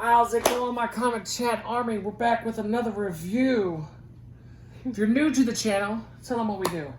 How's it going, my comic chat army? We're back with another review. If you're new to the channel, tell them what we do.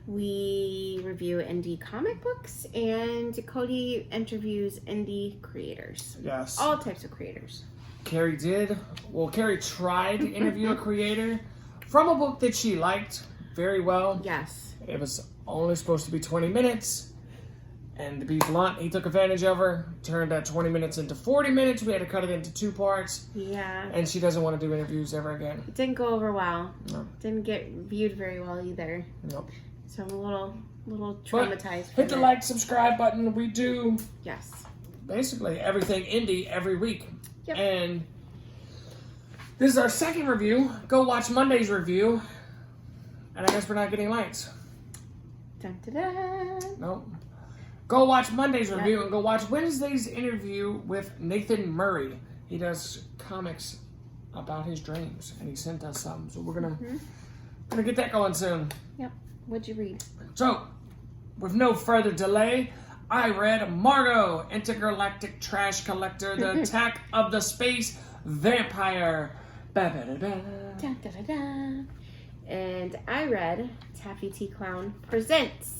We review indie comic books, and Cody interviews indie creators. Yes. All types of creators. Carrie tried to interview a creator from a book that she liked very well. Yes. It was only supposed to be 20 minutes. And to be blunt, he took advantage of her, turned that 20 minutes into 40 minutes. We had to cut it into 2 parts. Yeah. And she doesn't want to do interviews ever again. It didn't go over well. No. Didn't get viewed very well either. Nope. So I'm a little traumatized. Hit the like, subscribe button. We do basically everything indie every week. Yep. And this is our second review. Go watch Monday's review. And I guess we're not getting likes. Dun, dun, dun. Nope. Go watch Monday's review and go watch Wednesday's interview with Nathan Murray. He does comics about his dreams, and he sent us some. So we're gonna get that going soon. Yep. What'd you read? So, with no further delay, I read Margo Intergalactic Trash Collector: The Attack of the Space Vampire. Ba-ba-da-da. Dun, dun, dun, dun. And I read Taffy T Clown Presents.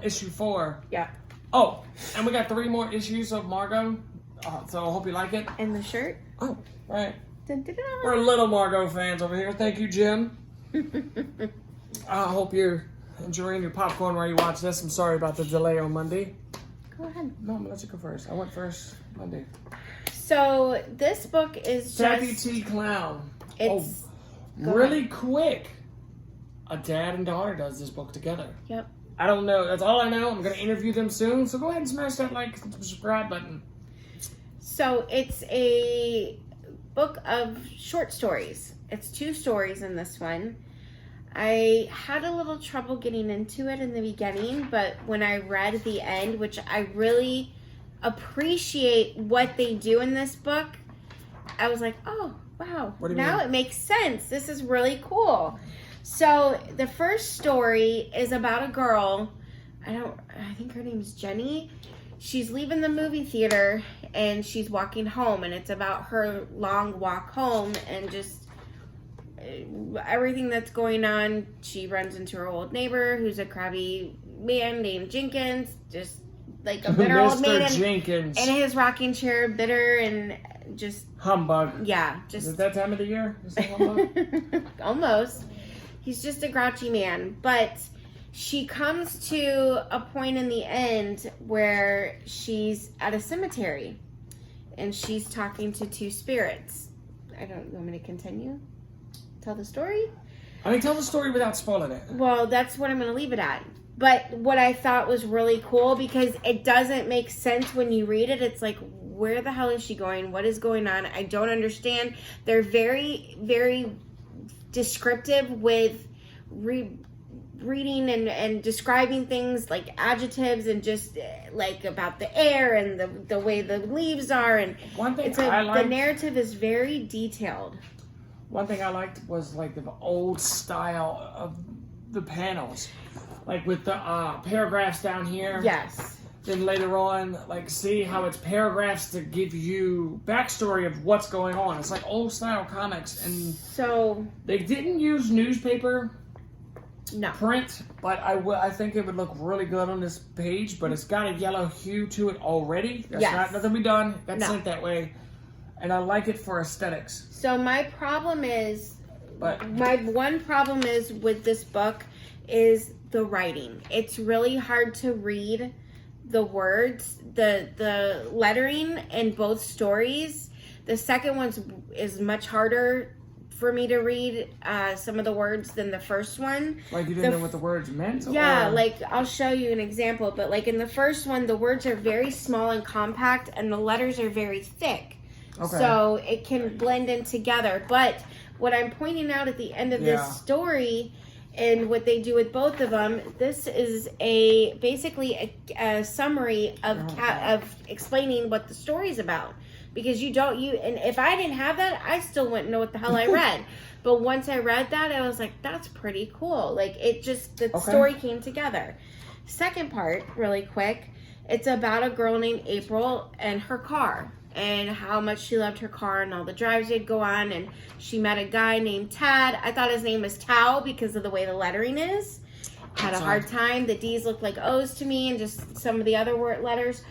Issue 4. Yeah. Oh, and we got 3 more issues of Margo. So I hope you like it. And the shirt. Oh, right. Dun, dun, dun. We're little Margo fans over here. Thank you, Jim. I hope you're enjoying your popcorn while you watch this. I'm sorry about the delay on Monday. Go ahead. No, I'm gonna let you go first. I went first Monday. So this book is Taffy just... T Clown. It's... really quick. A dad and daughter does this book together. Yep. I don't know. That's all I know. I'm going to interview them soon. So go ahead and smash that like and subscribe button. So it's a book of short stories. It's 2 stories in this one. I had a little trouble getting into it in the beginning, but when I read the end, which I really appreciate what they do in this book, I was like, oh, wow. Now it makes sense. This is really cool. So the first story is about a girl. I think her name's Jenny. She's leaving the movie theater and she's walking home, and it's about her long walk home and just everything that's going on. She runs into her old neighbor who's a crabby man named Jenkins, just like a bitter old man Jenkins. in his rocking chair, bitter and just humbug. Yeah, just is it that time of the year? Is it humbug? Almost. He's just a grouchy man, but she comes to a point in the end where she's at a cemetery and she's talking to 2 spirits. You want me to continue? Tell the story? I mean, tell the story without spoiling it. Well, that's what I'm going to leave it at. But what I thought was really cool, because it doesn't make sense when you read it. It's like, where the hell is she going? What is going on? I don't understand. They're very, very descriptive with reading and describing things like adjectives and just like about the air and the way the leaves are, and one thing the narrative is very detailed. One thing I liked was like the old style of the panels, like with the paragraphs down here. Yes. Then later on, like, see how it's paragraphs to give you backstory of what's going on. It's like old style comics, and so they didn't use newspaper print, but I think it would look really good on this page. But it's got a yellow hue to it already. That's not nothing to be done. That's sent that way, and I like it for aesthetics. So my one problem is with this book is the writing. It's really hard to read the words, the lettering in both stories. The second one is much harder for me to read some of the words than the first one. Like you didn't know what the words meant? Yeah, like I'll show you an example. But like in the first one, the words are very small and compact, and the letters are very thick. Okay. So it can blend in together. But what I'm pointing out at the end of this story, and what they do with both of them, this is basically a summary of explaining what the story's about. Because and if I didn't have that, I still wouldn't know what the hell I read. But once I read that, I was like, that's pretty cool. Like, the story came together. Second part, really quick, it's about a girl named April and her car. and how much she loved her car and all the drives they'd go on. And she met a guy named Tad. I thought his name was Tao because of the way the lettering is. Had a hard time. The D's looked like O's to me, and just some of the other letters.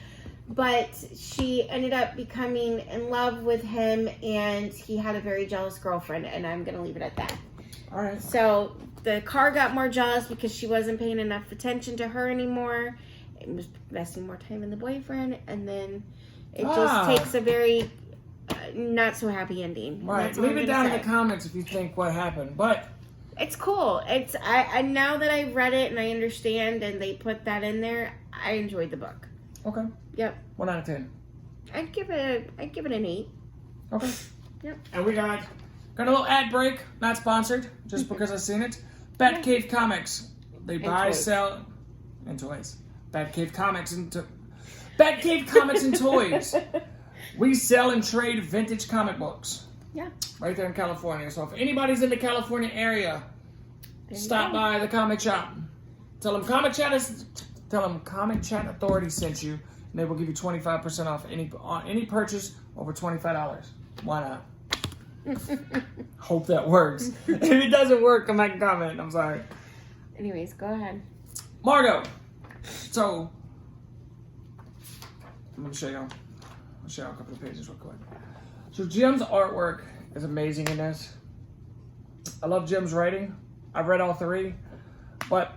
But she ended up becoming in love with him, and he had a very jealous girlfriend, and I'm going to leave it at that. All right. So the car got more jealous because she wasn't paying enough attention to her anymore. It was investing more time in the boyfriend, and then it just takes a very not so happy ending. Right. Leave it down in the comments if you think what happened. But it's cool. It's I now that I've read it and I understand, and they put that in there, I enjoyed the book. Okay. Yep. 1 out of 10. I'd give it an 8. Okay. Yep. And we got a little ad break, not sponsored, just because I've seen it. Batcave Comics. They buy, sell, and toys. Batcave Comics and Toys. We sell and trade vintage comic books. Yeah. Right there in California. So if anybody's in the California area, stop by the comic shop. Tell them Comic Chat Authority sent you, and they will give you 25% off any purchase over $25. Why not? Hope that works. If it doesn't work, come back and comment. I'm sorry. Anyways, go ahead. Margo. So I'm gonna show y'all a couple of pages real quick. So Jim's artwork is amazing in this. I love Jim's writing. I've read all 3, but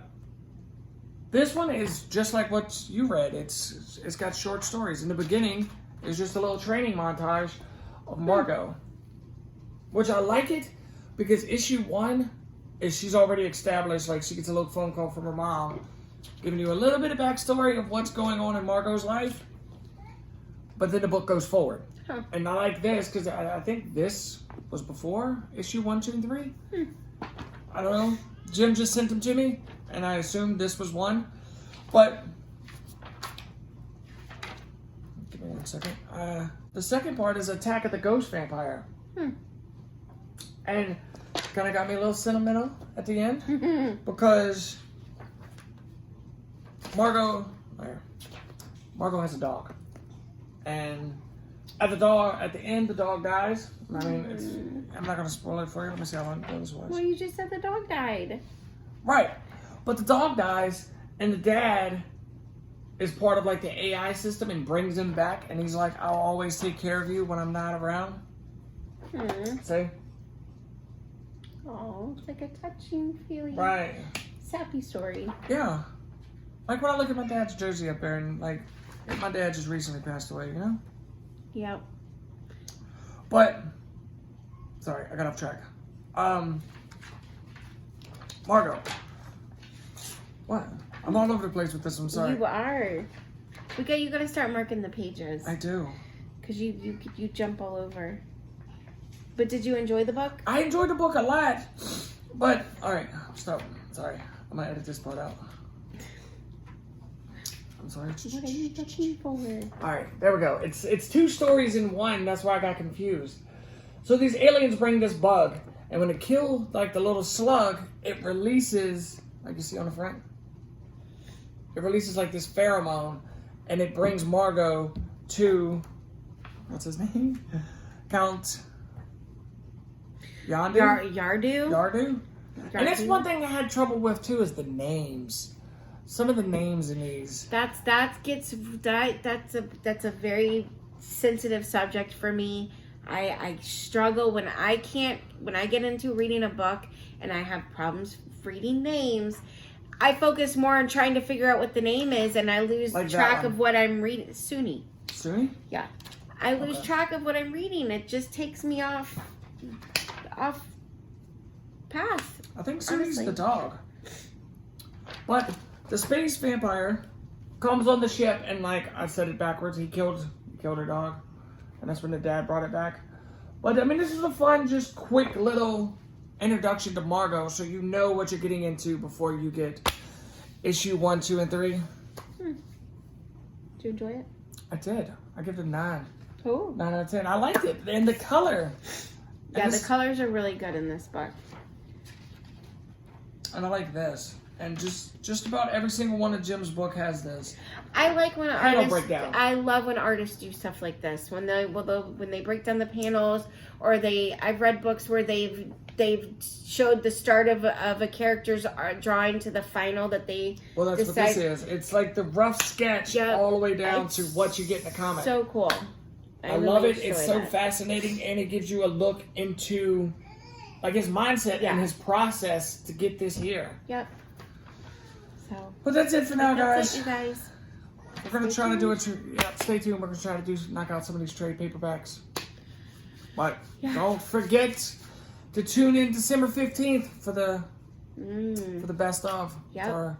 this one is just like what you read. It's got short stories. In the beginning, it's just a little training montage of Margo, which I like it because issue 1 is she's already established. Like, she gets a little phone call from her mom, giving you a little bit of backstory of what's going on in Margo's life. But then the book goes forward. Huh. And I like this because I think this was before issue 1, 2, and 3. I don't know. Jim just sent them to me, and I assumed this was 1. But give me 1 second. The second part is Attack of the Ghost Vampire. And kind of got me a little sentimental at the end because Margo has a dog, and at the end the dog dies. I mean, I'm not gonna spoil it for you. Let me see how long this was. Well, you just said the dog died. Right, but the dog dies, and the dad is part of like the AI system and brings him back, and he's like, "I'll always take care of you when I'm not around." See? Oh, it's like a touching, feeling, right, sappy story. Yeah, like when I look at my dad's jersey up there, and like my dad just recently passed away, you know? Yep. But sorry, I got off track. Margo, what? I'm all over the place with this one. Sorry. You are. You gotta start marking the pages. I do. Cause you jump all over. But did you enjoy the book? I enjoyed the book a lot. But, alright, stop. Sorry. I'm going to edit this part out. I'm sorry. What are you looking for? Alright, there we go. It's 2 stories in 1. That's why I got confused. So these aliens bring this bug. And when it kills, like, the little slug, it releases, like you see on the front, it releases, like, this pheromone. And it brings Margo to, what's his name? Count Yardu. And that's one thing I had trouble with too, is the names. Some of the names in these. That's a very sensitive subject for me. I struggle when I get into reading a book and I have problems reading names. I focus more on trying to figure out what the name is, and I lose track of what I'm reading. Suni? Yeah. I lose track of what I'm reading. It just takes me off path. I think Suni's the dog. But the space vampire comes on the ship, and like I said it backwards, he killed her dog. And that's when the dad brought it back. But I mean, this is a fun, just quick little introduction to Margo, so you know what you're getting into before you get issue 1, 2, and 3. Did you enjoy it? I did. I give it a 9. Oh. 9 out of 10. I liked it. And the color. Yeah, the colors are really good in this book. And I like this. And just about every single one of Jim's book has this. I like when Panel artists. breakdown. I love when artists do stuff like this. When they break down the panels, or I've read books where they've showed the start of a character's drawing to the final that they. Well, that's decide. what this is. It's like the rough sketch all the way down to what you get in the comic. So cool. I love it. It's so fascinating, and it gives you a look into like his mindset and his process to get this here. Yep. So. But that's it for now, guys. That's it, you guys. We're gonna try to do it. Stay tuned. We're gonna try to knock out some of these trade paperbacks. But don't forget to tune in December 15th for the best of. Yep.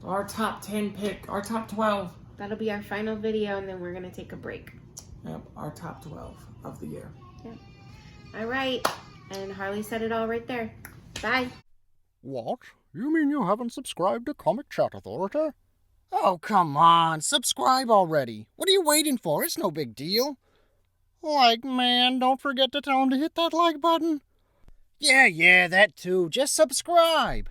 Our top 10 pick, our top 12. That'll be our final video, and then we're gonna take a break. Yep, our top 12 of the year. Yep. All right, and Harley said it all right there. Bye. What? You mean you haven't subscribed to Comicchatauthority? Oh, come on. Subscribe already. What are you waiting for? It's no big deal. Like, man, don't forget to tell him to hit that like button. Yeah, that too. Just subscribe.